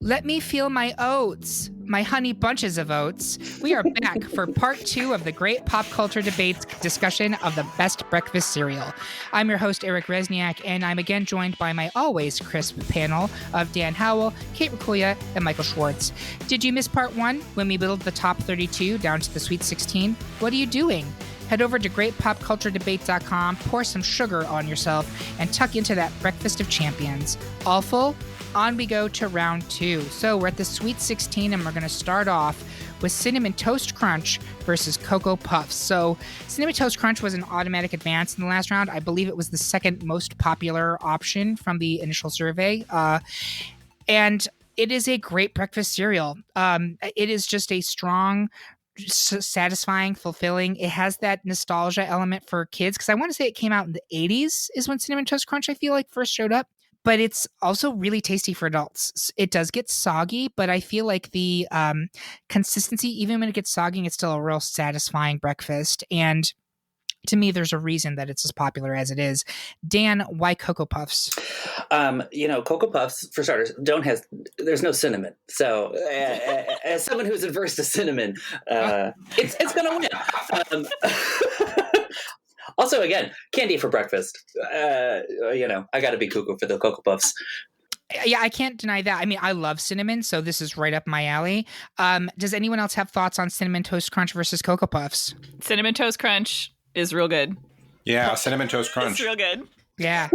Let me feel my oats, my honey bunches of oats. We are back for part 2 of the great pop culture debates discussion of the best breakfast cereal. I'm your host, Eric Resniak, and I'm again joined by my always crisp panel of Dan Howell, Kate Rakuya, and Michael Schwartz. Did you miss part 1 when we whittled the top 32 down to the Sweet 16? What are you doing? Head over to greatpopculturedebate.com, pour some sugar on yourself, and tuck into that breakfast of champions. All full? On we go to round 2. So we're at the Sweet 16, and we're going to start off with Cinnamon Toast Crunch versus Cocoa Puffs. So Cinnamon Toast Crunch was an automatic advance in the last round. I believe it was the second most popular option from the initial survey. And it is a great breakfast cereal. It is just a strong, satisfying, fulfilling. It has that nostalgia element for kids, because I want to say it came out in the 80s is when Cinnamon Toast Crunch, I feel like, first showed up. But it's also really tasty for adults. It does get soggy, but I feel like the consistency, even when it gets soggy, it's still a real satisfying breakfast. And to me, there's a reason that it's as popular as it is. Dan, why Cocoa Puffs? Cocoa Puffs, for starters, there's no cinnamon. So as someone who's adverse to cinnamon, it's going to win. Also, again, candy for breakfast. I got to be cuckoo for the Cocoa Puffs. Yeah, I can't deny that. I mean, I love cinnamon, so this is right up my alley. Does anyone else have thoughts on Cinnamon Toast Crunch versus Cocoa Puffs? Cinnamon Toast Crunch is real good. Yeah, Cinnamon Toast Crunch. It's real good. Yeah.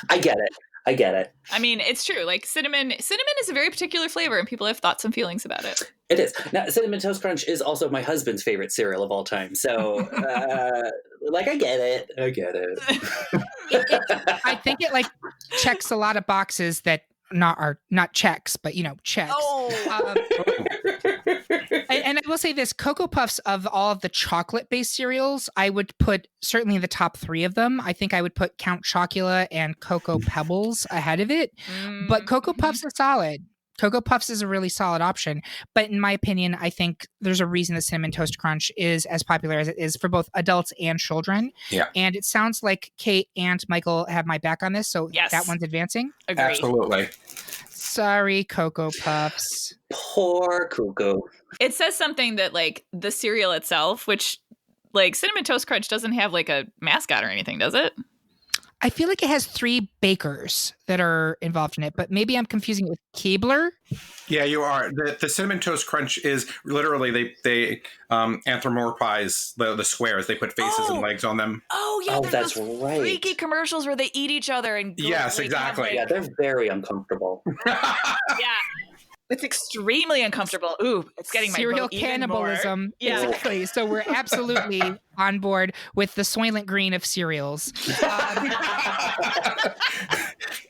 I get it. I mean, it's true. Like cinnamon is a very particular flavor, and people have thoughts and feelings about it. It is. Now, Cinnamon Toast Crunch is also my husband's favorite cereal of all time. So, I get it. I think it checks a lot of boxes that are not checks, but checks. Oh. And I will say this, Cocoa Puffs, of all of the chocolate-based cereals, I would put certainly in the top 3 of them. I think I would put Count Chocula and Cocoa Pebbles ahead of it. But Cocoa Puffs are solid. Cocoa Puffs is a really solid option. But in my opinion, I think there's a reason that Cinnamon Toast Crunch is as popular as it is for both adults and children. Yeah. And it sounds like Kate and Michael have my back on this, so yes. That one's advancing. Agree. Absolutely. Sorry, Cocoa Puffs. Poor cuckoo. It says something that the cereal itself, which Cinnamon Toast Crunch doesn't have a mascot or anything, does it? I feel like it has 3 bakers that are involved in it, but maybe I'm confusing it with Keebler. Yeah, you are. The Cinnamon Toast Crunch is literally they anthropomorphize the squares. They put faces and legs on them. Oh yeah, that's right. Freaky commercials where they eat each other and yes, exactly. Yeah, they're very uncomfortable. Yeah. It's extremely uncomfortable. Ooh, it's getting my cereal vote even cannibalism. More. Yeah. Exactly. So we're absolutely on board with the Soylent Green of cereals.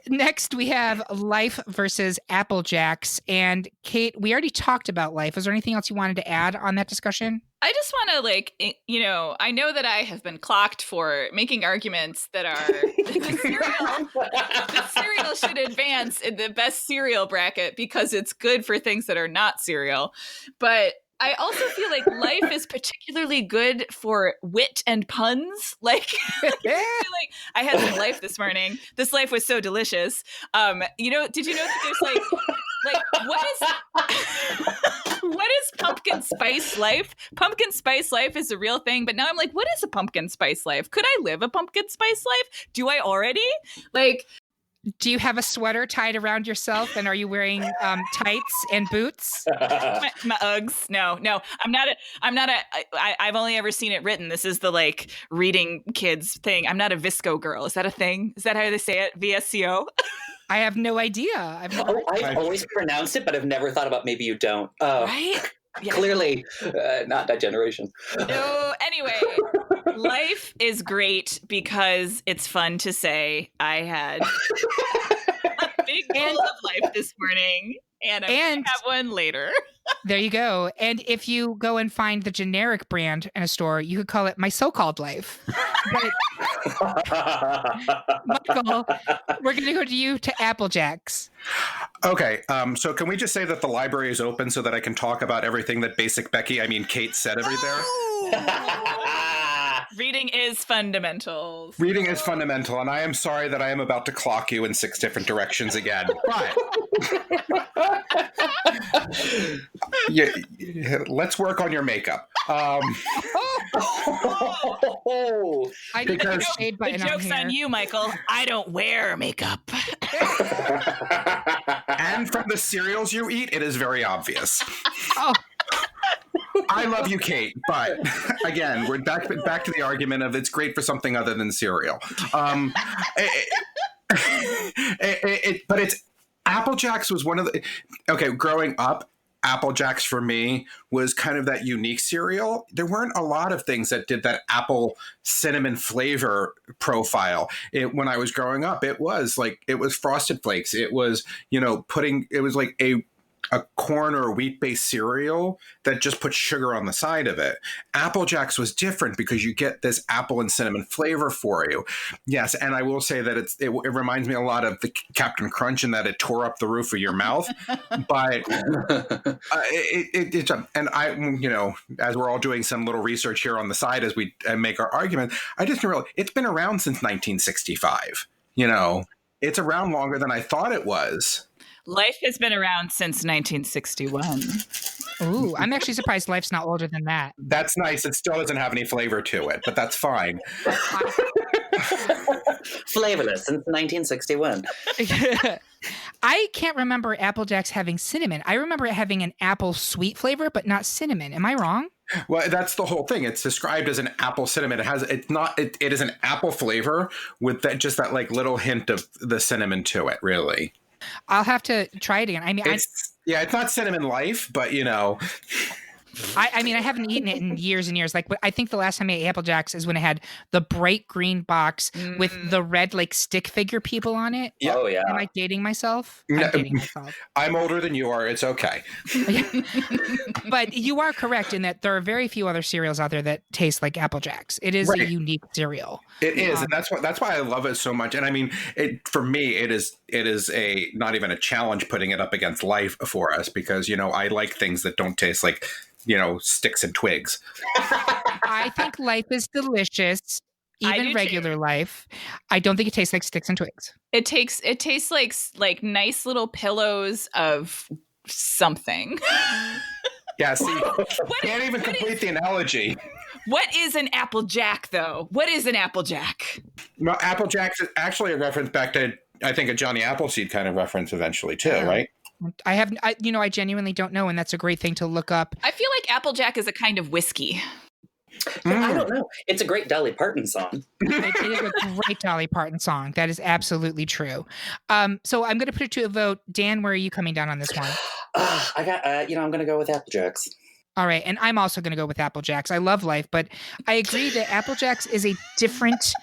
Next, we have Life versus Apple Jacks. And Kate, we already talked about Life. Is there anything else you wanted to add on that discussion? I just want to, I know that I have been clocked for making arguments that are the cereal should advance in the best cereal bracket because it's good for things that are not cereal. But I also feel like Life is particularly good for wit and puns. I feel like I had some Life this morning. This Life was so delicious. Did you know that there's what is pumpkin spice life? Pumpkin spice life is a real thing, but now I'm like, what is a pumpkin spice life? Could I live a pumpkin spice life? Do I already? Do you have a sweater tied around yourself, and are you wearing tights and boots? My Uggs? No. I've only ever seen it written. This is the reading kids thing. I'm not a Visco girl. Is that a thing? Is that how they say it? VSCO? I have no idea. I've always pronounced it, but I've never thought about maybe you don't. Right? Yeah. Clearly not that generation. No, anyway, Life is great because it's fun to say. I had a big bowl of Life this morning, and I'm going to have one later. There you go. And if you go and find the generic brand in a store, you could call it My So-Called Life. Michael, we're going to go to you to Apple Jacks. Okay, so can we just say that the library is open so that I can talk about everything that Kate said there? Reading is fundamental. Reading is fundamental, and I am sorry that I am about to clock you in 6 different directions again. But let's work on your makeup. Oh, I didn't Because- put a shade The button on joke's here. on you, Michael. I don't wear makeup. and from the cereals you eat, it is very obvious. Oh, I love you, Kate, but again, we're back to the argument of it's great for something other than cereal. But it's Apple Jacks was one of the growing up. Apple Jacks for me was kind of that unique cereal. There weren't a lot of things that did that apple cinnamon flavor profile. When I was growing up, it was Frosted Flakes. It was, it was like a corn or wheat-based cereal that just put sugar on the side of it. Apple Jacks was different because you get this apple and cinnamon flavor for you. Yes, and I will say that it reminds me a lot of the Captain Crunch in that it tore up the roof of your mouth. But and I, as we're all doing some little research here on the side as we make our argument, I just realized it's been around since 1965. It's around longer than I thought it was. Life has been around since 1961. ooh, I'm actually surprised Life's not older than that. That's nice. It still doesn't have any flavor to it, but that's fine. flavorless since 1961. I can't remember Apple Jacks having cinnamon. I remember it having an apple sweet flavor, but not cinnamon. Am I wrong? Well, that's the whole thing. It's described as an apple cinnamon. It is an apple flavor with that like little hint of the cinnamon to it, really. I'll have to try it again. I mean, It's not Cinnamon Life, but I mean, I haven't eaten it in years and years. Like, I think the last time I ate Apple Jacks is when it had the bright green box with the red, like, stick figure people on it. Yeah. Oh, yeah. Am I dating myself? I'm No. dating myself. I'm older than you are. It's okay. But you are correct in that there are very few other cereals out there that taste like Apple Jacks. It is Right. a unique cereal. It is, and that's why I love it so much. And I mean, for me, it is a not even a challenge putting it up against Life for us because I like things that don't taste like sticks and twigs. I think Life is delicious, I even do regular Life. I don't think it tastes like sticks and twigs. It tastes like nice little pillows of something. Yeah, see, can't even complete the analogy. What is an Apple Jack, though? What is an Apple Jack? Well, Apple Jacks is actually a reference back to, I think, a Johnny Appleseed kind of reference eventually too, right? I genuinely don't know, and that's a great thing to look up. I feel like Apple Jack is a kind of whiskey. I don't know. It's a great Dolly Parton song. It is a great Dolly Parton song. That is absolutely true. So I'm going to put it to a vote. Dan, where are you coming down on this one? I got, I'm going to go with Apple Jacks. All right, and I'm also going to go with Apple Jacks. I love Life, but I agree that Apple Jacks is a different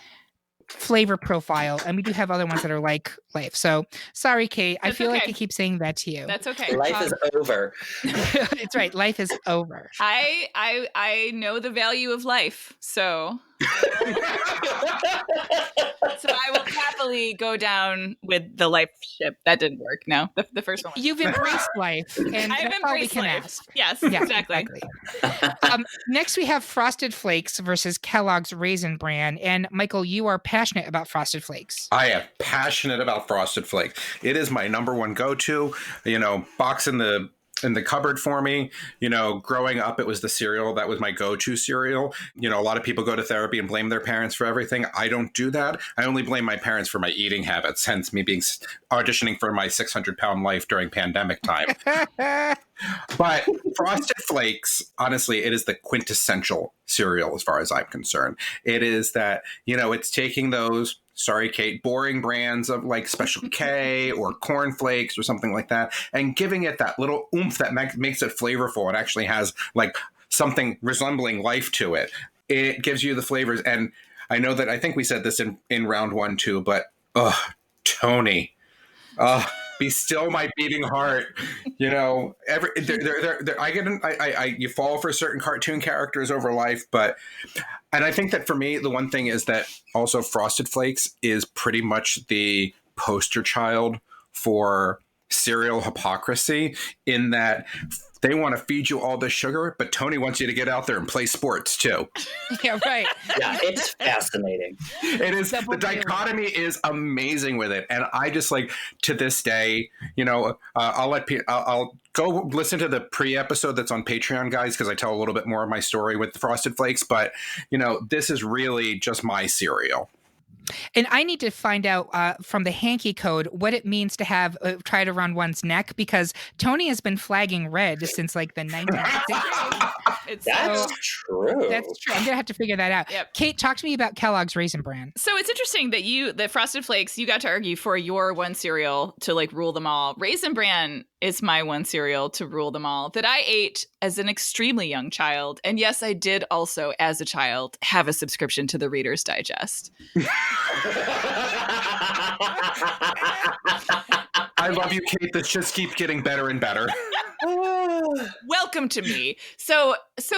flavor profile, and we do have other ones that are like Life. So sorry, Kate. I That's feel like okay. I keep saying that to you. That's okay. Life is over. It's right. Life is over. I know the value of life, so I will happily go down with the Life ship. That didn't work. No, the first one. You've embraced life, and I've that's all we embraced can life. ask. Yes, Yeah, exactly. Next, we have Frosted Flakes versus Kellogg's Raisin Bran. And Michael, you are passionate about Frosted Flakes. I am passionate about Frosted Flakes. It is my number one go-to. Box in the cupboard for me. Growing up, it was the cereal that was my go-to cereal. A lot of people go to therapy and blame their parents for everything. I don't do that. I only blame my parents for my eating habits, hence me being auditioning for my 600-pound life during pandemic time. But Frosted Flakes, honestly, it is the quintessential cereal as far as I'm concerned. It is that, it's taking those, sorry, Kate, boring brands of like Special K or Corn Flakes or something like that, and giving it that little oomph that makes it flavorful. It actually has like something resembling life to it. It gives you the flavors. And I know that I think we said this in round one too, but Tony, be still my beating heart. You fall for certain cartoon characters over Life, and I think that for me, the one thing is that also Frosted Flakes is pretty much the poster child for cereal hypocrisy in that They want to feed you all this sugar, but Tony wants you to get out there and play sports too. Yeah, right. Yeah, it's fascinating. It is. The dichotomy is amazing with it. And I just like, to this day, I'll go listen to the pre-episode that's on Patreon, guys, because I tell a little bit more of my story with the Frosted Flakes. But, this is really just my cereal. And I need to find out from the hanky code what it means to have tried around one's neck, because Tony has been flagging red since like the 1960s. That's true. That's true. I'm going to have to figure that out. Yep. Kate, talk to me about Kellogg's Raisin Bran. So it's interesting that the Frosted Flakes, you got to argue for your one cereal to like rule them all. Raisin Bran is my one cereal to rule them all that I ate as an extremely young child. And yes, I did also, as a child, have a subscription to the Reader's Digest. I love you, Kate. This just keeps getting better and better. Welcome to me. So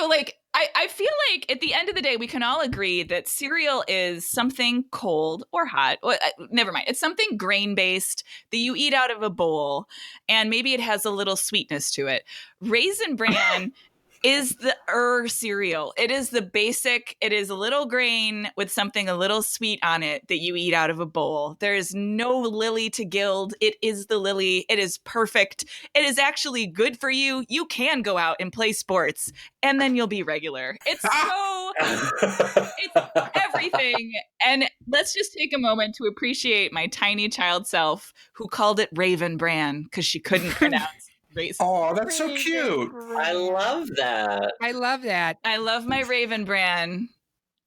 like, I feel like at the end of the day, we can all agree that cereal is something cold or hot. Well, never mind. It's something grain-based that you eat out of a bowl, and maybe it has a little sweetness to it. Raisin Bran is the cereal. It is the basic. It is a little grain with something a little sweet on it that you eat out of a bowl. There is no lily to gild. It is the lily. It is perfect. It is actually good for you. You can go out and play sports, and then you'll be regular. It's everything. And let's just take a moment to appreciate my tiny child self who called it Raven Bran because she couldn't pronounce Raisin. Oh, that's so cute. I love that. I love that. I love my Raven Bran.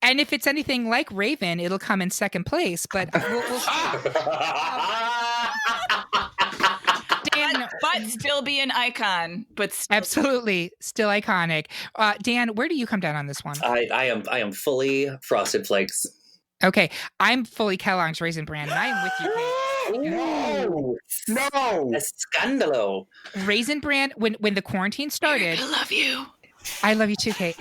And if it's anything like Raven, it'll come in second place. But we'll Dan, but still be an icon. But absolutely, still iconic. Dan, where do you come down on this one? I am fully Frosted Flakes. Okay, I'm fully Kellogg's Raisin Bran, and I'm with you, Kate. No, No. Escandalo. Raisin Bran, when the quarantine started. I love you. I love you too, Kate.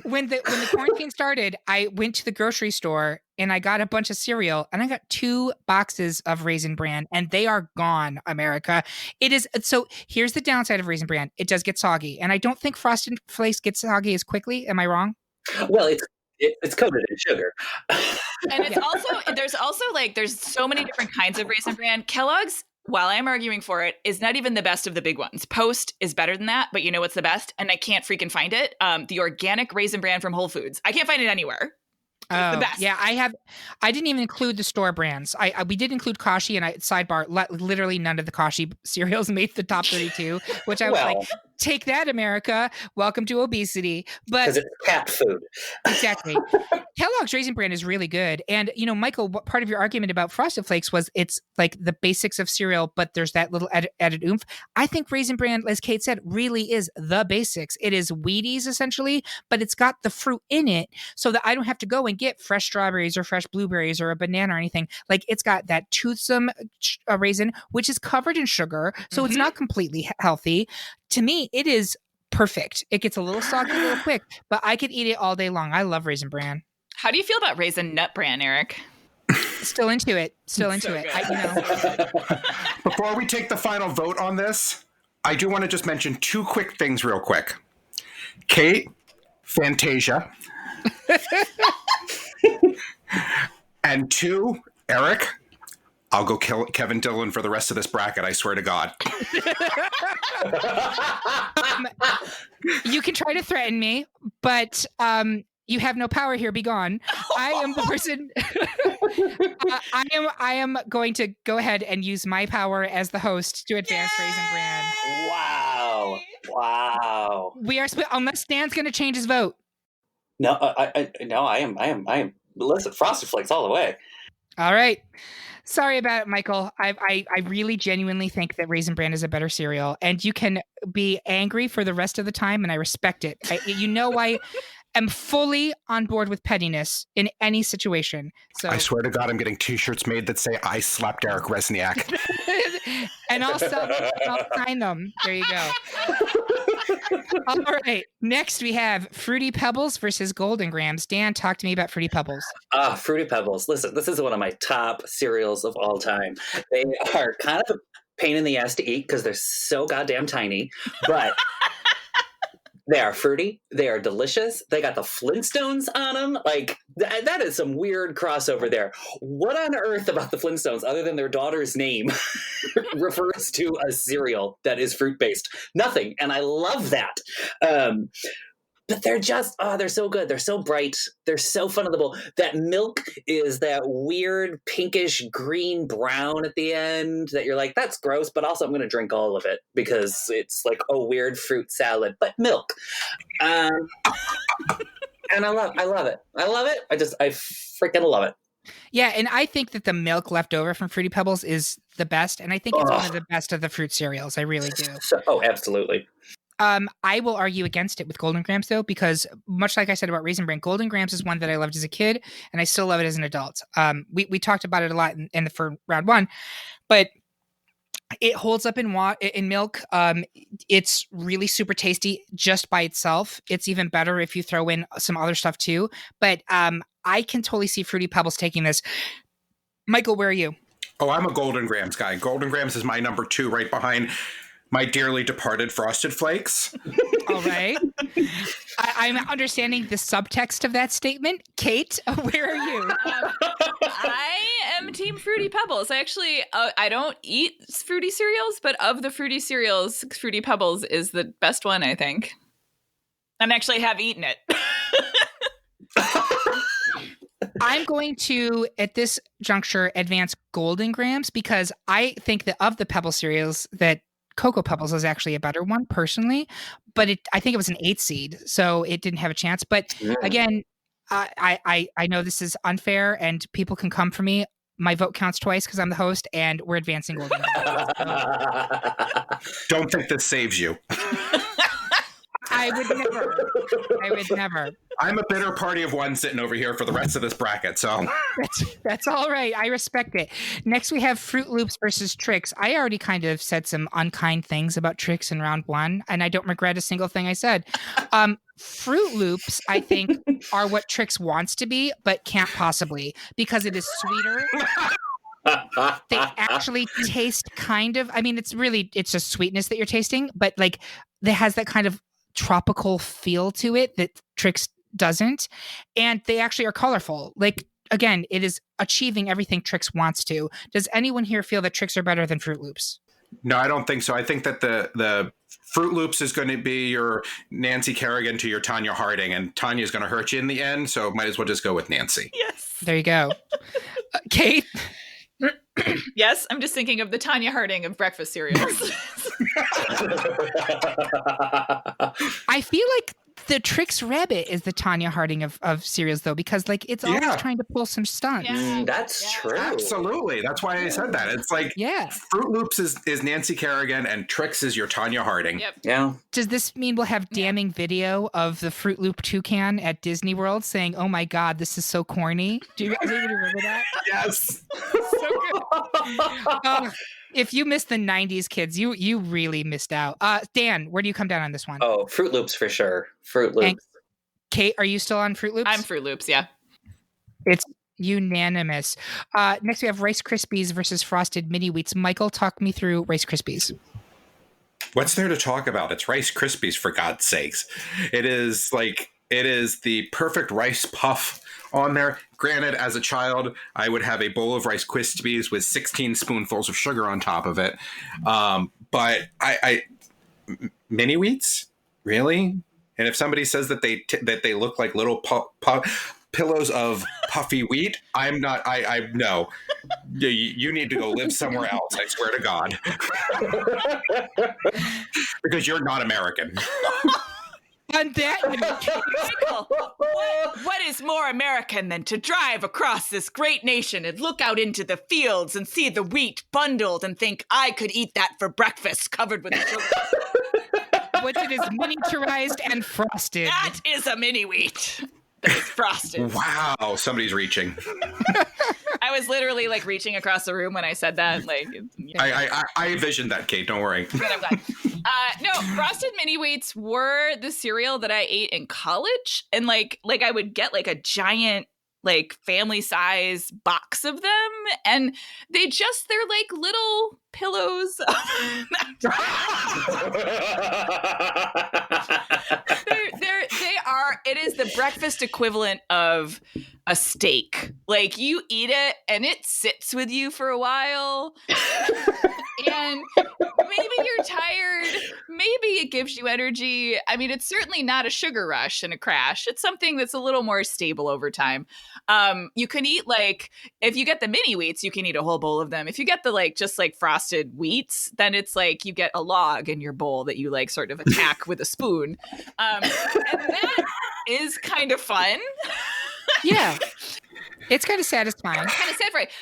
When the quarantine started, I went to the grocery store and I got a bunch of cereal, and I got 2 boxes of Raisin Bran, and they are gone, America. It is so. Here's the downside of Raisin Bran: it does get soggy, and I don't think Frosted Flakes get soggy as quickly. Am I wrong? Well, it's coated in sugar. And it's there's so many different kinds of Raisin Bran. Kellogg's, while I'm arguing for it, is not even the best of the big ones. Post is better than that, but you know what's the best? And I can't freaking find it. The organic Raisin Bran from Whole Foods. I can't find it anywhere. It's the best. Yeah, I didn't even include the store brands. We did include Kashi, and sidebar, literally none of the Kashi cereals made the top 32, which I was like, take that, America. Welcome to obesity. But because it's cat food. Exactly. Kellogg's Raisin Bran is really good. And, Michael, what part of your argument about Frosted Flakes was it's like the basics of cereal, but there's that little added oomph. I think Raisin Bran, as Kate said, really is the basics. It is Wheaties, essentially, but it's got the fruit in it so that I don't have to go and get fresh strawberries or fresh blueberries or a banana or anything. Like, it's got that toothsome raisin, which is covered in sugar, so it's not completely healthy. To me, it is perfect. It gets a little soggy, a little quick, but I could eat it all day long. I love Raisin Bran. How do you feel about Raisin Nut Bran, Eric? Still into it. Before we take the final vote on this, I do want to just mention 2 quick things real quick. Kate, Fantasia. And 2, Eric, I'll go kill Kevin Dillon for the rest of this bracket, I swear to God. You can try to threaten me, but you have no power here. Be gone. I am the person. I am going to go ahead and use my power as the host to advance Raisin Bran. Wow. We are split unless Dan's going to change his vote. No, I am. Listen, Frosted Flakes all the way. All right. Sorry about it, Michael. I really genuinely think that Raisin Bran is a better cereal, and you can be angry for the rest of the time, and I respect it. I am fully on board with pettiness in any situation. So I swear to God, I'm getting T-shirts made that say "I slapped Eric Resniak," and I'll sign them. There you go. All right. Next, we have Fruity Pebbles versus Golden Grams. Dan, talk to me about Fruity Pebbles. Fruity Pebbles. Listen, this is one of my top cereals of all time. They are kind of pain in the ass to eat because they're so goddamn tiny, but they are fruity. They are delicious. They got the Flintstones on them. Like, that is some weird crossover there. What on earth about the Flintstones, other than their daughter's name, refers to a cereal that is fruit-based? Nothing. And I love that. But they're just, they're so good. They're so bright. They're so fun in the bowl. That milk is that weird pinkish green brown at the end that you're like, that's gross, but also I'm going to drink all of it because it's like a weird fruit salad, but milk. And I love it. I love it. I freaking love it. Yeah, and I think that the milk left over from Fruity Pebbles is the best, and I think it's one of the best of the fruit cereals. I really do. Absolutely. I will argue against it with Golden Grams, though, because much like I said about Raisin Bran, Golden Grams is one that I loved as a kid, and I still love it as an adult. We talked about it a lot for round one, but it holds up in milk. It's really super tasty just by itself. It's even better if you throw in some other stuff too. But I can totally see Fruity Pebbles taking this. Michael, where are you? Oh, I'm a Golden Grams guy. Golden Grams is my number 2, right behind my dearly departed Frosted Flakes. All right. I'm understanding the subtext of that statement. Kate, where are you? I am Team Fruity Pebbles. I actually, I don't eat fruity cereals, but of the fruity cereals, Fruity Pebbles is the best one, I think. And actually have eaten it. I'm going to, at this juncture, advance Golden Grams because I think that of the Pebble cereals that Cocoa Pebbles is actually a better one personally, but I think it was an 8 seed, so it didn't have a chance. But again, I know this is unfair and people can come for me. My vote counts twice because I'm the host and we're advancing Golden Grams. Don't think this saves you. I would never. I'm a bitter party of one sitting over here for the rest of this bracket, so. That's all right. I respect it. Next, we have Froot Loops versus Trix. I already kind of said some unkind things about Trix in round one, and I don't regret a single thing I said. Froot Loops, I think, are what Trix wants to be, but can't possibly, because it is sweeter. They actually taste kind of, I mean, it's just sweetness that you're tasting, but like, it has that kind of tropical feel to it that Trix doesn't, and they actually are colorful. Like, again, it is achieving everything Trix wants to. Does anyone here feel that Trix are better than Froot Loops? No, I don't think so. I think that the Froot Loops is going to be your Nancy Kerrigan to your Tanya Harding, and Tanya's going to hurt you in the end, so might as well just go with Nancy. Yes. There you go. Kate? Yes, I'm just thinking of the Tanya Harding of breakfast cereals. I feel like the Trix Rabbit is the Tanya Harding of cereals, though, because like it's always trying to pull some stunts. Yeah. That's true. Absolutely. That's why I said that. It's like Froot Loops is Nancy Kerrigan and Trix is your Tanya Harding. Yep. Yeah. Does this mean we'll have damning video of the Froot Loop toucan at Disney World saying, "Oh my God, this is so corny"? Do you guys even remember that? Yes. So good. If you missed the 90s, kids, you really missed out. Dan, where do you come down on this one? Oh, Froot Loops for sure. Froot Loops. And Kate, are you still on Froot Loops? I'm Froot Loops, yeah. It's unanimous. Next, we have Rice Krispies versus Frosted Mini Wheats. Michael, talk me through Rice Krispies. What's there to talk about? It's Rice Krispies, for God's sakes. It is the perfect rice puff on there. Granted, as a child, I would have a bowl of Rice Krispies with 16 spoonfuls of sugar on top of it. But I mini wheats, really? And if somebody says that they look like little pillows of puffy wheat, I'm not. I no. You need to go live somewhere else. I swear to God, because you're not American. On that note, Michael, what is more American than to drive across this great nation and look out into the fields and see the wheat bundled and think I could eat that for breakfast covered with sugar? once it is miniaturized and frosted. That is a mini wheat. That is frosted. Wow, somebody's reaching. I was literally like reaching across the room when I said that. Like, I envisioned that, Kate. Don't worry. But I'm glad. No, frosted mini wheats were the cereal that I ate in college, and like I would get like a giant like family size box of them, and they're like little pillows. It is the breakfast equivalent of a steak. Like, you eat it and it sits with you for a while. And maybe you're tired. Maybe it gives you energy. I mean, it's certainly not a sugar rush and a crash. It's something that's a little more stable over time. You can eat, like, if you get the mini wheats, you can eat a whole bowl of them. If you get the, like, just like frosted wheats, then it's like you get a log in your bowl that you like sort of attack with a spoon. And that is kind of fun. Yeah. It's kind of satisfying.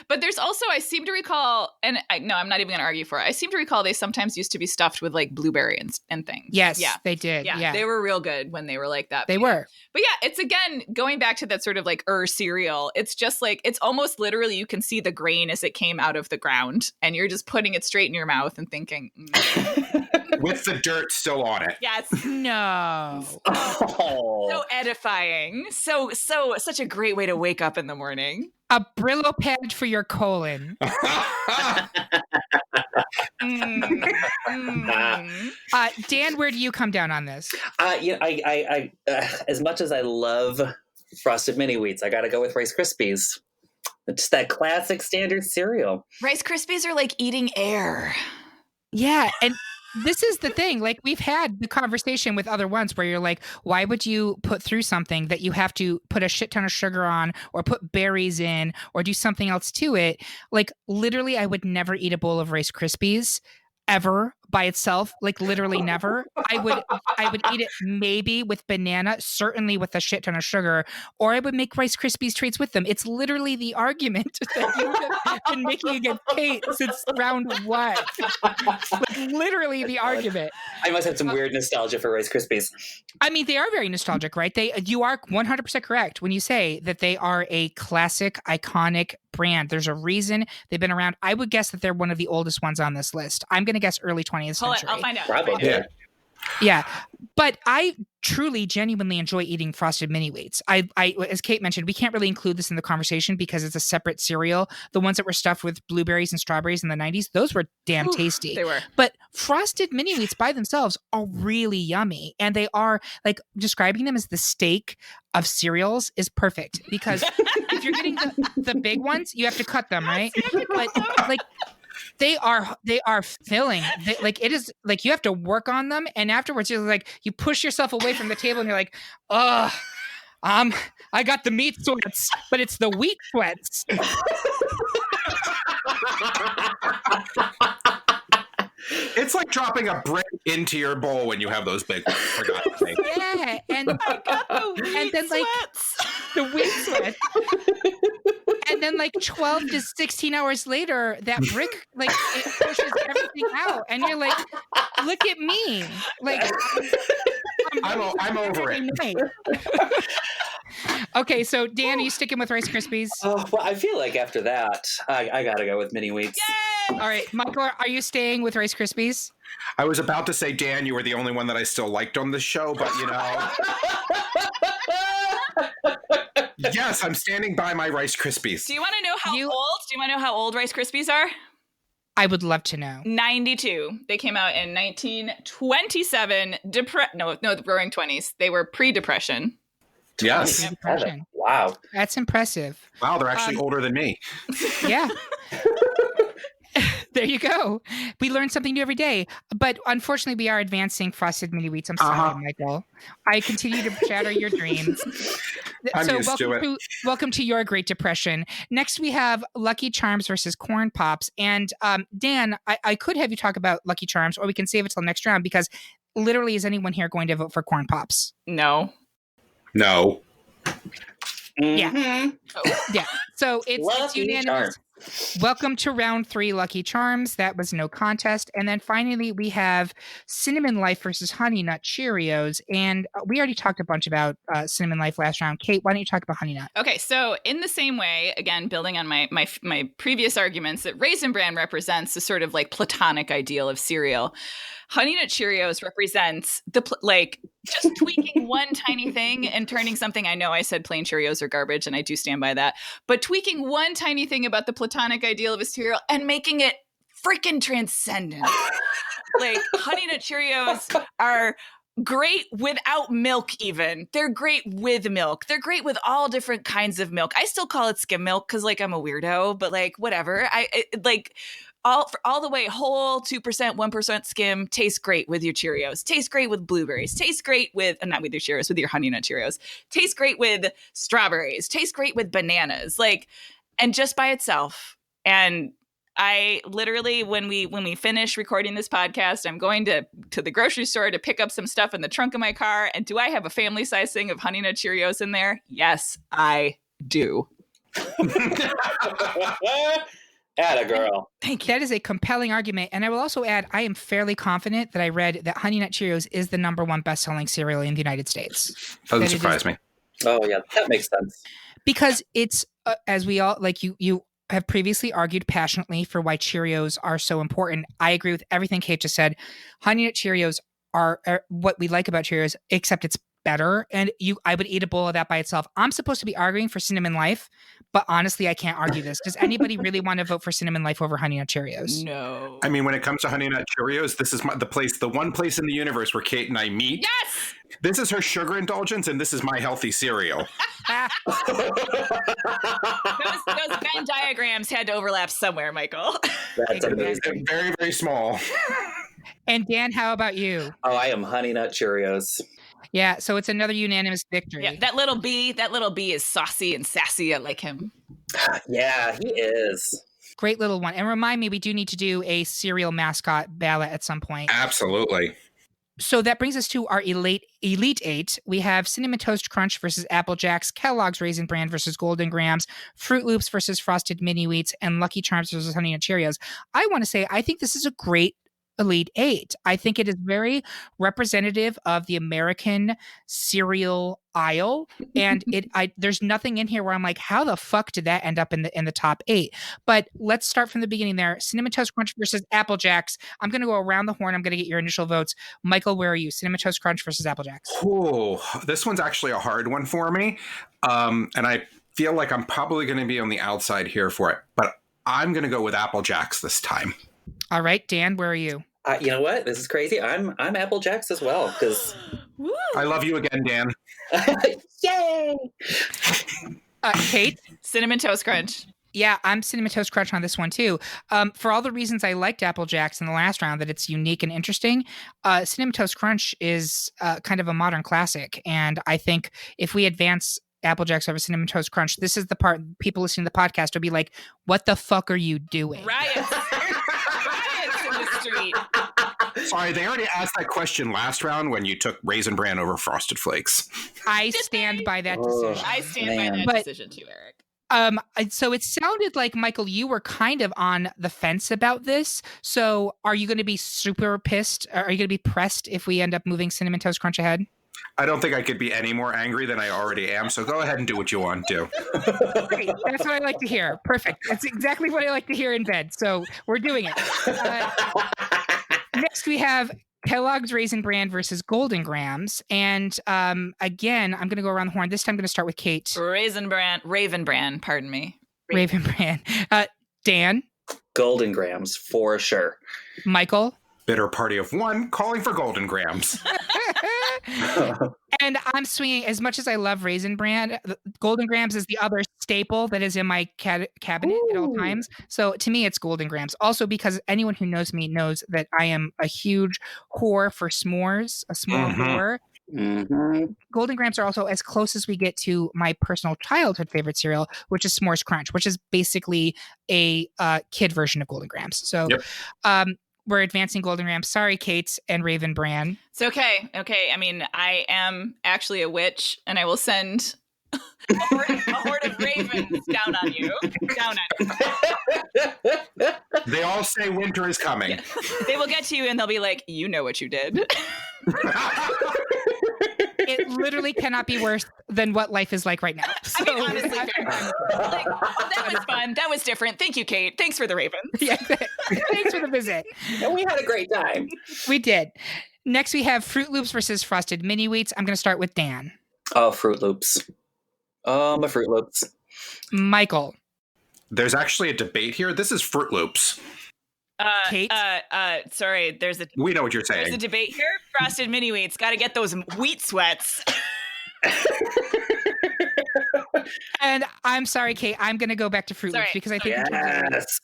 But there's also, I seem to recall, and I'm not even going to argue for it. I seem to recall they sometimes used to be stuffed with like blueberry and things. Yes, they did. Yeah, they were real good when they were like that. They were. But yeah, it's again, going back to that sort of like cereal. It's just like, it's almost literally, you can see the grain as it came out of the ground and you're just putting it straight in your mouth and thinking. With the dirt still on it. Yes. No. So edifying. Such a great way to wake up in the morning. A Brillo pad for your colon. Dan, where do you come down on this? I as much as I love frosted mini wheats, I got to go with Rice Krispies. It's that classic standard cereal. Rice Krispies are like eating air. Yeah, and this is the thing. Like, we've had the conversation with other ones where you're like, why would you put through something that you have to put a shit ton of sugar on or put berries in or do something else to it? Like, literally, I would never eat a bowl of Rice Krispies ever by itself. Like, literally never. I would eat it maybe with banana, certainly with a shit ton of sugar, or I would make Rice Krispies treats with them. It's literally the argument that you have been making against Kate since round one. Like, literally the argument. I must have some weird nostalgia for Rice Krispies. I mean, they are very nostalgic, right? You are 100% correct when you say that they are a classic, iconic brand. There's a reason they've been around. I would guess that they're one of the oldest ones on this list. I'm going to guess early 20th century. I'll find out. Probably. Yeah. But I truly, genuinely enjoy eating frosted mini wheats. I, as Kate mentioned, we can't really include this in the conversation because it's a separate cereal. The ones that were stuffed with blueberries and strawberries in the 90s, those were damn tasty. They were. But frosted mini wheats by themselves are really yummy. And they are, like, describing them as the steak of cereals is perfect because if you're getting the big ones, you have to cut them, right? But, like, they are filling. Like, it is like you have to work on them, and afterwards you're like, you push yourself away from the table, and you're like, I got the meat sweats, but it's the wheat sweats. It's like dropping a brick into your bowl when you have those big ones, for God's sake. Yeah, and I got the wheat and then sweats. Like the wheat sweats. And then, like, 12 to 16 hours later, that brick, like, it pushes everything out. And you're like, look at me. Like, I'm over it. Okay, so Dan, are you sticking with Rice Krispies? Oh, well, I feel like after that, I got to go with mini wheats. Yay! All right, Michael, are you staying with Rice Krispies? I was about to say, Dan, you were the only one that I still liked on this show, but you know. Yes, I'm standing by my Rice Krispies. Do you want to know how old? Do you want to know how old Rice Krispies are? I would love to know. 92. They came out in 1927. The Roaring 20s. They were pre-Depression. Yes. Depression. Wow. That's impressive. Wow, they're actually older than me. Yeah. There you go. We learn something new every day. But unfortunately, we are advancing frosted mini wheats. I'm sorry, Michael. I continue to shatter your dreams. I'm used to it. Welcome to your Great Depression. Next, we have Lucky Charms versus Corn Pops. And Dan, I could have you talk about Lucky Charms, or we can save it till next round because literally, is anyone here going to vote for Corn Pops? No. Yeah. Mm-hmm. Yeah. So it's unanimous. Welcome to round 3, Lucky Charms. That was no contest. And then finally, we have Cinnamon Life versus Honey Nut Cheerios. And we already talked a bunch about Cinnamon Life last round. Kate, why don't you talk about Honey Nut? Okay, so in the same way, again, building on my previous arguments, that Raisin Bran represents a sort of like platonic ideal of cereal. Honey Nut Cheerios represents just tweaking one tiny thing and turning something. I know I said plain Cheerios are garbage, and I do stand by that. But tweaking one tiny thing about the platonic ideal of a cereal and making it freaking transcendent. Like Honey Nut Cheerios are great without milk even. They're great with milk. They're great with all different kinds of milk. I still call it skim milk because like I'm a weirdo, but like whatever. All the way whole 2%, 1% skim tastes great with your Cheerios. Tastes great with blueberries. Tastes great with, not with your Cheerios, with your Honey Nut Cheerios. Tastes great with strawberries. Tastes great with bananas. Like, and just by itself. And I literally, when we finish recording this podcast, I'm going to the grocery store to pick up some stuff in the trunk of my car. And do I have a family size thing of Honey Nut Cheerios in there? Yes, I do. Atta girl. Thank you. That is a compelling argument. And I will also add, I am fairly confident that I read that Honey Nut Cheerios is the #1 best-selling cereal in the United States. Doesn't surprise me. Oh, yeah, that makes sense. Because it's, as we all, like you have previously argued passionately for why Cheerios are so important. I agree with everything Kate just said. Honey Nut Cheerios are what we like about Cheerios, except it's better. And I would eat a bowl of that by itself. I'm supposed to be arguing for Cinnamon Life, but honestly, I can't argue this. Does anybody really want to vote for Cinnamon Life over Honey Nut Cheerios? No. I mean, when it comes to Honey Nut Cheerios, this is the one place in the universe where Kate and I meet. Yes! This is her sugar indulgence, and this is my healthy cereal. Those Venn diagrams had to overlap somewhere, Michael. That's amazing. Very, very small. And Dan, how about you? Oh, I am Honey Nut Cheerios. Yeah, so it's another unanimous victory. Yeah, that little bee is saucy and sassy. I like him. Yeah, he is. Great little one. And remind me, we do need to do a cereal mascot ballot at some point. Absolutely. So that brings us to our Elite Eight. We have Cinnamon Toast Crunch versus Apple Jacks, Kellogg's Raisin Bran versus Golden Grams, Froot Loops versus Frosted Mini Wheats, and Lucky Charms versus Honey Nut Cheerios. I want to say, I think this is a great Elite Eight. I think it is very representative of the American cereal aisle, and there's nothing in here where I'm like, how the fuck did that end up in the top 8? But let's start from the beginning there. Cinnamon Toast Crunch versus Apple Jacks. I'm going to go around the horn. I'm going to get your initial votes. Michael, where are you? Cinnamon Toast Crunch versus Apple Jacks. Oh, this one's actually a hard one for me, and I feel like I'm probably going to be on the outside here for it, but I'm going to go with Apple Jacks this time. All right, Dan, where are you? You know what? This is crazy. I'm Apple Jacks as well because I love you again, Dan. Yay! Kate? Cinnamon Toast Crunch. Yeah, I'm Cinnamon Toast Crunch on this one too. For all the reasons I liked Apple Jacks in the last round, that it's unique and interesting, Cinnamon Toast Crunch is kind of a modern classic. And I think if we advance Apple Jacks over Cinnamon Toast Crunch, this is the part people listening to the podcast will be like, what the fuck are you doing? Riots in the street. Sorry, they already asked that question last round when you took Raisin Bran over Frosted Flakes. I stand by that decision. I stand by that decision too, Eric. So it sounded like, Michael, you were kind of on the fence about this. So are you going to be super pissed? Are you going to be pressed if we end up moving Cinnamon Toast Crunch ahead? I don't think I could be any more angry than I already am. So go ahead and do what you want to. Great. That's what I like to hear. Perfect. That's exactly what I like to hear in bed. So we're doing it. Next, we have Kellogg's Raisin Bran versus Golden Grams. And again, I'm going to go around the horn. This time I'm going to start with Kate. Raven Bran, pardon me. Raven Bran. Dan? Golden Grams, for sure. Michael? Bitter party of one calling for Golden Grams. And I'm swinging, as much as I love Raisin Bran, Golden Grams is the other staple that is in my cabinet at all times. So to me, it's Golden Grams. Also, because anyone who knows me knows that I am a huge whore for s'mores, a s'more whore. Mm-hmm. Golden Grams are also as close as we get to my personal childhood favorite cereal, which is S'mores Crunch, which is basically a kid version of Golden Grams. So we're advancing Golden Grams. Sorry, Kate and Raven Bran. It's okay. Okay. I mean, I am actually a witch, and I will send a horde of ravens down on you. They all say winter is coming. Yeah. They will get to you, and they'll be like, you know what you did. It literally cannot be worse than what life is like right now. So, I mean, honestly, that was fun. That was different. Thank you, Kate. Thanks for the ravens. Yeah, thanks for the visit. And we had a great time. We did. Next, we have Froot Loops versus Frosted Mini Wheats. I'm going to start with Dan. Oh, Froot Loops. Oh, my Froot Loops. Michael. There's actually a debate here. This is Froot Loops. Kate? Sorry, We know what you're there's saying. a debate here. Frosted Mini Wheats. Got to get those wheat sweats. And I'm sorry, Kate. I'm going to go back to Froot Loops because I think Yes.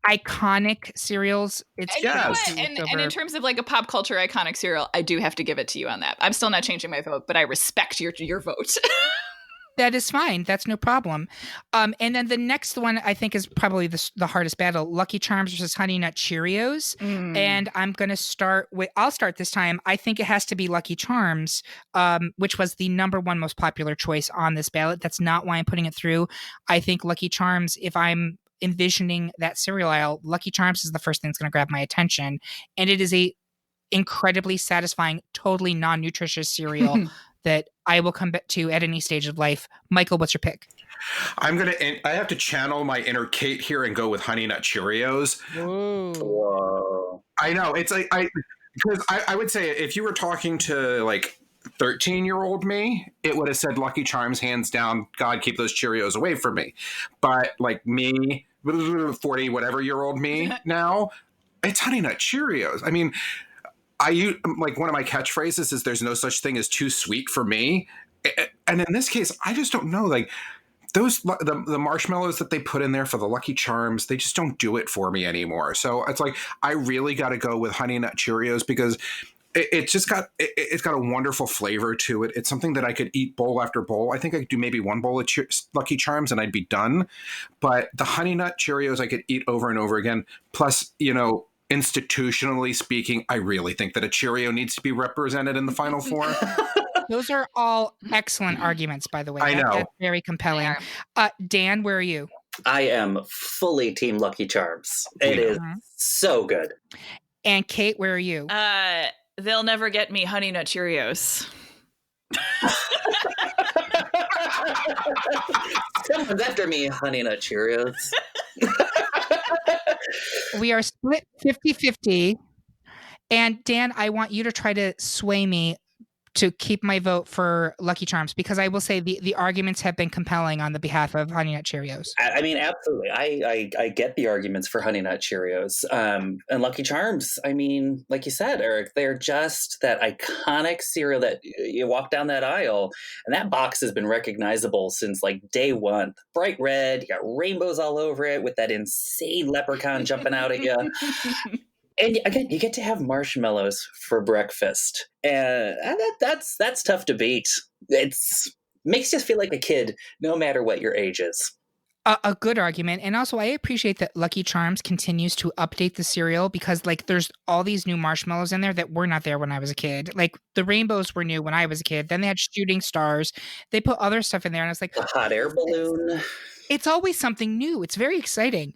iconic cereals. It's And you know Yes. what? And in terms of like a pop culture iconic cereal, I do have to give it to you on that. I'm still not changing my vote, but I respect your vote. that is fine. That's no problem. And then the next one I think is probably the hardest battle: Lucky Charms versus Honey Nut Cheerios. And I'm going to start with. I'll start this time. I think it has to be Lucky Charms, which was the number one most popular choice on this ballot. That's not why I'm putting it through. I think Lucky Charms, if I'm envisioning that cereal aisle, Lucky Charms is the first thing that's going to grab my attention, and it is a incredibly satisfying, totally non-nutritious cereal that I will come back to at any stage of life. Michael, what's your pick? I have to channel my inner Kate here and go with Honey Nut Cheerios. Whoa. I know it's like because I would say if you were talking to like 13-year-old me, it would have said Lucky Charms hands down. God, keep those Cheerios away from me. But like me, 40 whatever year old me now, it's Honey Nut Cheerios. I mean, like one of my catchphrases is "There's no such thing as too sweet for me," and in this case, I just don't know. Like the marshmallows that they put in there for the Lucky Charms, they just don't do it for me anymore. So it's like I really got to go with Honey Nut Cheerios because it's got a wonderful flavor to it. It's something that I could eat bowl after bowl. I think I could do maybe one bowl of Lucky Charms and I'd be done. But the Honey Nut Cheerios I could eat over and over again. Plus, institutionally speaking, I really think that a Cheerio needs to be represented in the Final Four. Those are all excellent arguments, by the way. I know. That's very compelling. Dan, where are you? I am fully Team Lucky Charms. It is so good. And Kate, where are you? They'll never get me Honey Nut Cheerios. Someone's after me, Honey Nut Cheerios. We are split 50-50. And Dan, I want you to try to sway me to keep my vote for Lucky Charms because I will say the arguments have been compelling on the behalf of Honey Nut Cheerios. I mean, absolutely. I get the arguments for Honey Nut Cheerios. And Lucky Charms, I mean, like you said, Eric, they're just that iconic cereal that you walk down that aisle and that box has been recognizable since like day one. Bright red, you got rainbows all over it with that insane leprechaun jumping out at you. And again, you get to have marshmallows for breakfast, and that's tough to beat. It's makes you feel like a kid, no matter what your age is. A good argument, and also I appreciate that Lucky Charms continues to update the cereal because, like, there's all these new marshmallows in there that were not there when I was a kid. Like the rainbows were new when I was a kid. Then they had shooting stars. They put other stuff in there, and I was like, a hot air balloon. It's always something new. It's very exciting.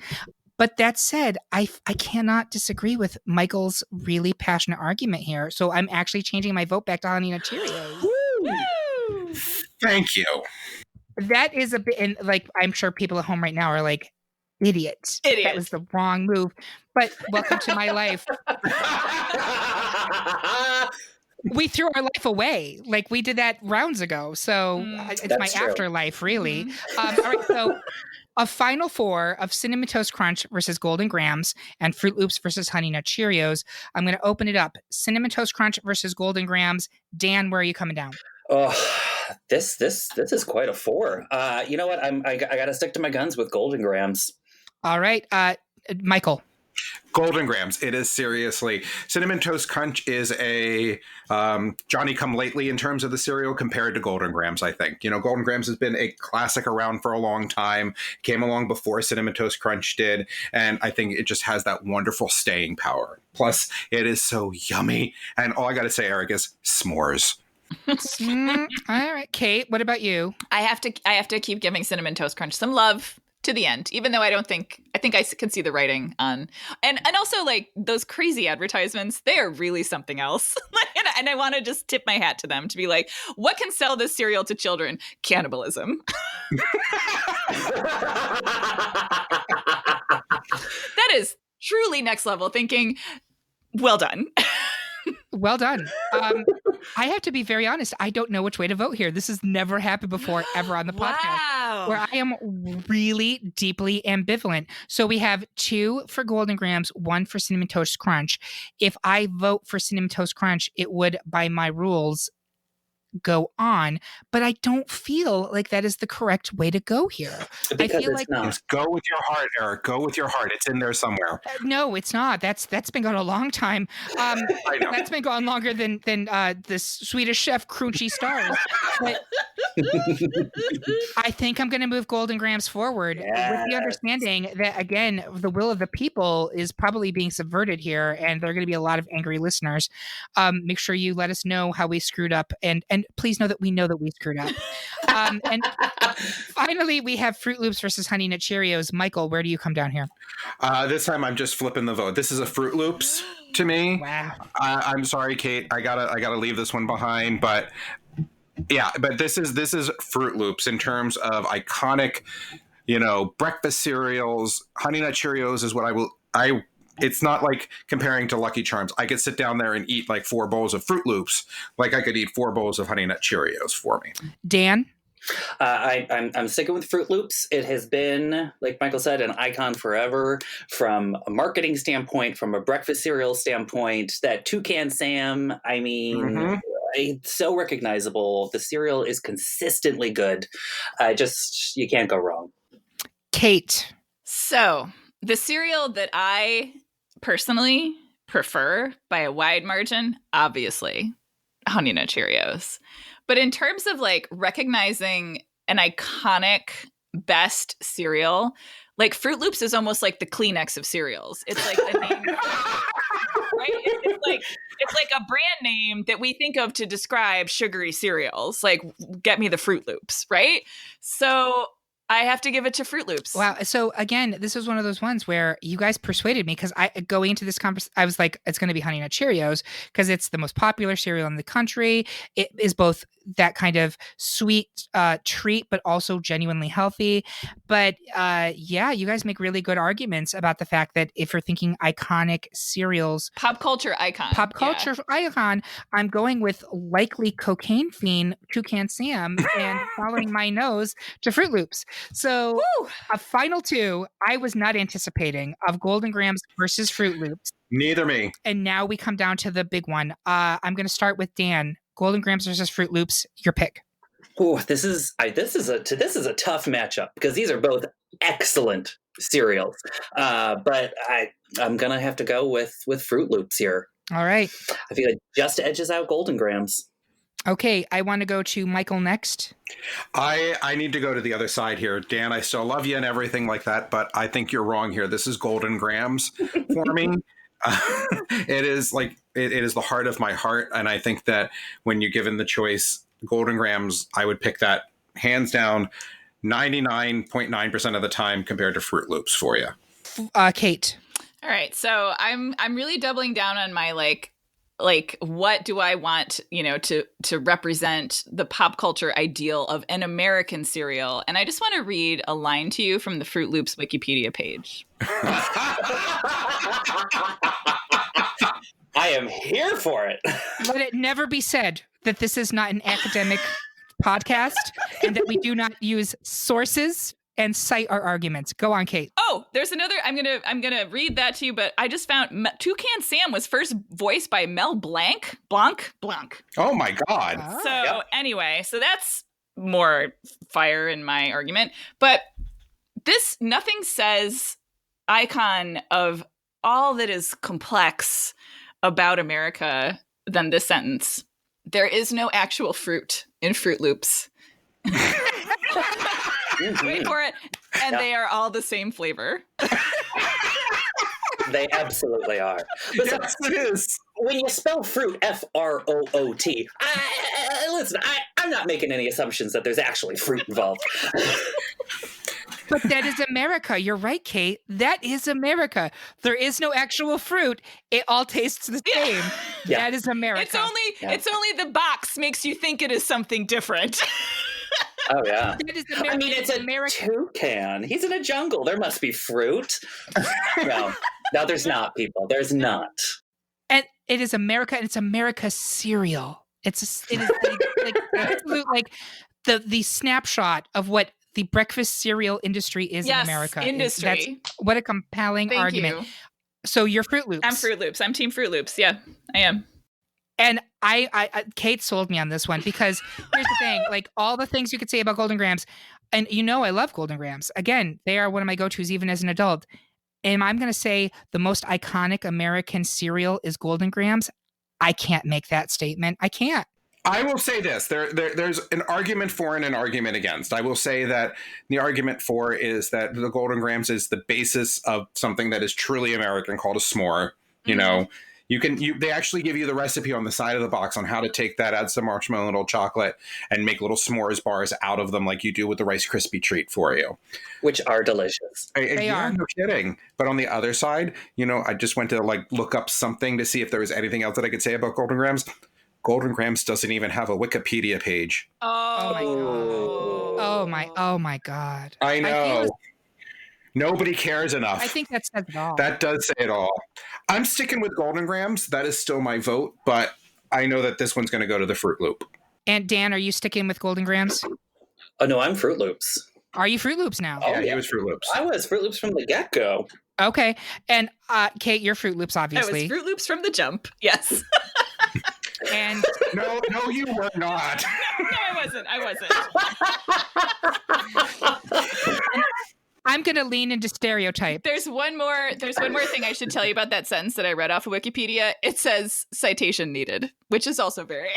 But that said, I cannot disagree with Michael's really passionate argument here. So I'm actually changing my vote back to Honey Nut Cheerios. Woo! Thank you. That is a bit, and like I'm sure people at home right now are like, idiot. That was the wrong move. But welcome to my life. We threw our life away. Like we did that rounds ago. So it's my afterlife, really. All right, so a final four of Cinnamon Toast Crunch versus Golden Grahams and Froot Loops versus Honey Nut Cheerios. I'm going to open it up. Cinnamon Toast Crunch versus Golden Grahams. Dan, where are you coming down? Oh, this is quite a four. You know what? I got to stick to my guns with Golden Grahams. All right, Michael. Golden Grahams. It is seriously. Cinnamon Toast Crunch is a Johnny come lately in terms of the cereal compared to Golden Grahams, I think. Golden Grahams has been a classic around for a long time, came along before Cinnamon Toast Crunch did, and I think it just has that wonderful staying power. Plus, it is so yummy. And all I got to say, Eric, is s'mores. All right, Kate, what about you? I have to keep giving Cinnamon Toast Crunch some love to the end, even though I think I can see the writing on, and also like those crazy advertisements, they are really something else. And I want to just tip my hat to them to be like, what can sell this cereal to children? Cannibalism. That is truly next level thinking. Well done. Well done. I have to be very honest. I don't know which way to vote here. This has never happened before, ever on the podcast, where I am really deeply ambivalent. So we have 2 for Golden Grams, 1 for Cinnamon Toast Crunch. If I vote for Cinnamon Toast Crunch, it would, by my rules, go on, but I don't feel like that is the correct way to go here. Because I feel it's like not. Just go with your heart, Eric. Go with your heart. It's in there somewhere. no, it's not. That's been going a long time. I know. That's been going longer than the Swedish Chef Crunchy Stars. But I think I'm going to move Golden Grams forward with the understanding that, again, the will of the people is probably being subverted here, and there are going to be a lot of angry listeners. Make sure you let us know how we screwed up, and please know that we screwed up. And finally, we have Froot Loops versus Honey Nut Cheerios. Michael, where do you come down here? This time I'm just flipping the vote. This is a Froot Loops to me. Wow. I'm sorry, Kate. I gotta leave this one behind, but yeah, but this is Froot Loops in terms of iconic, breakfast cereals. Honey Nut Cheerios is what it's not like comparing to Lucky Charms. I could sit down there and eat like 4 bowls of Froot Loops, like I could eat 4 bowls of Honey Nut Cheerios for me. Dan? I'm sticking with Froot Loops. It has been, like Michael said, an icon forever from a marketing standpoint, from a breakfast cereal standpoint. That Toucan Sam, I mean, it's so recognizable. The cereal is consistently good. You can't go wrong. Kate? So the cereal that I personally prefer by a wide margin, obviously, Honey Nut Cheerios. But in terms of like recognizing an iconic best cereal, like Froot Loops is almost like the Kleenex of cereals. It's like the name, right? It's like a brand name that we think of to describe sugary cereals. Like, get me the Froot Loops, right? So I have to give it to Froot Loops. Wow. So again, this was one of those ones where you guys persuaded me, because going into this conversation, I was like, it's going to be Honey Nut Cheerios because it's the most popular cereal in the country. It is both that kind of sweet treat, but also genuinely healthy. But yeah, you guys make really good arguments about the fact that if you're thinking iconic cereals, pop culture icon, I'm going with likely cocaine fiend Toucan Sam and following my nose to Froot Loops. So a final 2 I was not anticipating of Golden Grams versus Froot Loops. Neither me. And now we come down to the big one. I'm going to start with Dan. Golden Grams versus Froot Loops. Your pick. Oh, this is a tough matchup because these are both excellent cereals. But I'm gonna have to go with Froot Loops here. All right. I feel it just edges out Golden Grams. Okay, I want to go to Michael next. I need to go to the other side here. Dan, I still love you and everything like that, but I think you're wrong here. This is Golden Grams for me. It is the heart of my heart, and I think that when you're given the choice, Golden Grams, I would pick that hands down 99.9% of the time compared to Froot Loops for you. Kate. All right, so I'm really doubling down on my like what do I want, to represent the pop culture ideal of an American cereal. And I just want to read a line to you from the Froot Loops Wikipedia page. I am here for it. Let it never be said that this is not an academic podcast and that we do not use sources and cite our arguments. Go on, Kate. Oh, there's another. I'm gonna read that to you, but I just found Toucan Sam was first voiced by Mel Blanc. Oh my God! So anyway, so that's more fire in my argument. But this nothing says icon of all that is complex about America than this sentence. There is no actual fruit in Froot Loops. Wait for it. And they are all the same flavor. They absolutely are. But Yes, it is. when you spell fruit, F-R-O-O-T, listen, I'm not making any assumptions that there's actually fruit involved. But that is America. You're right, Kate. That is America. There is no actual fruit. It all tastes the same. Yeah. That is America. It's only the box makes you think it is something different. Oh, yeah. That is America. I mean, it's a toucan. He's in a jungle. There must be fruit. No, there's not, people. There's not. It is America, and it's America's cereal. It is like absolute like the snapshot of what the breakfast cereal industry is in America. Industry. What a compelling Thank argument. you. So you're Froot Loops. I'm Froot Loops. I'm Team Froot Loops. Yeah, I am. And I Kate sold me on this one because here's the thing, like all the things you could say about Golden Grahams, and I love Golden Grahams. Again, they are one of my go-tos even as an adult. And I'm going to say the most iconic American cereal is Golden Grahams. I can't make that statement. I can't. I will say this. There's an argument for and an argument against. I will say that the argument for is that the Golden Grahams is the basis of something that is truly American called a s'more. You know, they actually give you the recipe on the side of the box on how to take that, add some marshmallow and little chocolate, and make little s'mores bars out of them like you do with the Rice Krispie treat for you. Which are delicious. They are. No kidding. But on the other side, I just went to like look up something to see if there was anything else that I could say about Golden Grahams. Golden Grahams doesn't even have a Wikipedia page. Oh my God. I know. Nobody cares enough. I think that says it all. That does say it all. I'm sticking with Golden Grahams. That is still my vote, but I know that this one's going to go to the Froot Loop. And Dan, are you sticking with Golden Grahams? Oh, no, I'm Froot Loops. Are you Froot Loops now? Yeah, he was Froot Loops. I was Froot Loops from the get-go. Okay. And Kate, you're Froot Loops, obviously. I was Froot Loops from the jump. Yes. And No, you were not. No, I wasn't. I'm going to lean into stereotype. There's one more thing I should tell you about that sentence that I read off of Wikipedia. It says citation needed, which is also very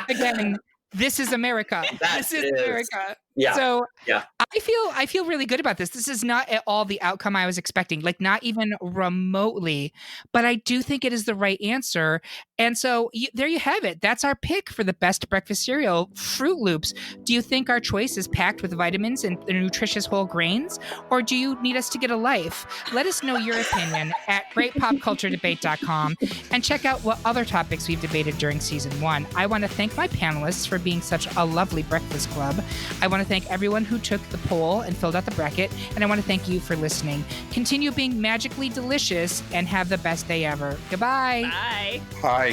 Again, this is America. This is America. Yeah. So yeah. I feel really good about this. This is not at all the outcome I was expecting, like not even remotely, but I do think it is the right answer. And so there you have it. That's our pick for the best breakfast cereal, Froot Loops. Do you think our choice is packed with vitamins and nutritious whole grains, or do you need us to get a life? Let us know your opinion at greatpopculturedebate.com and check out what other topics we've debated during season 1. I want to thank my panelists for being such a lovely breakfast club. I want to thank everyone who took the poll and filled out the bracket, and I want to thank you for listening. Continue being magically delicious and have the best day ever. Goodbye. Bye. Hi.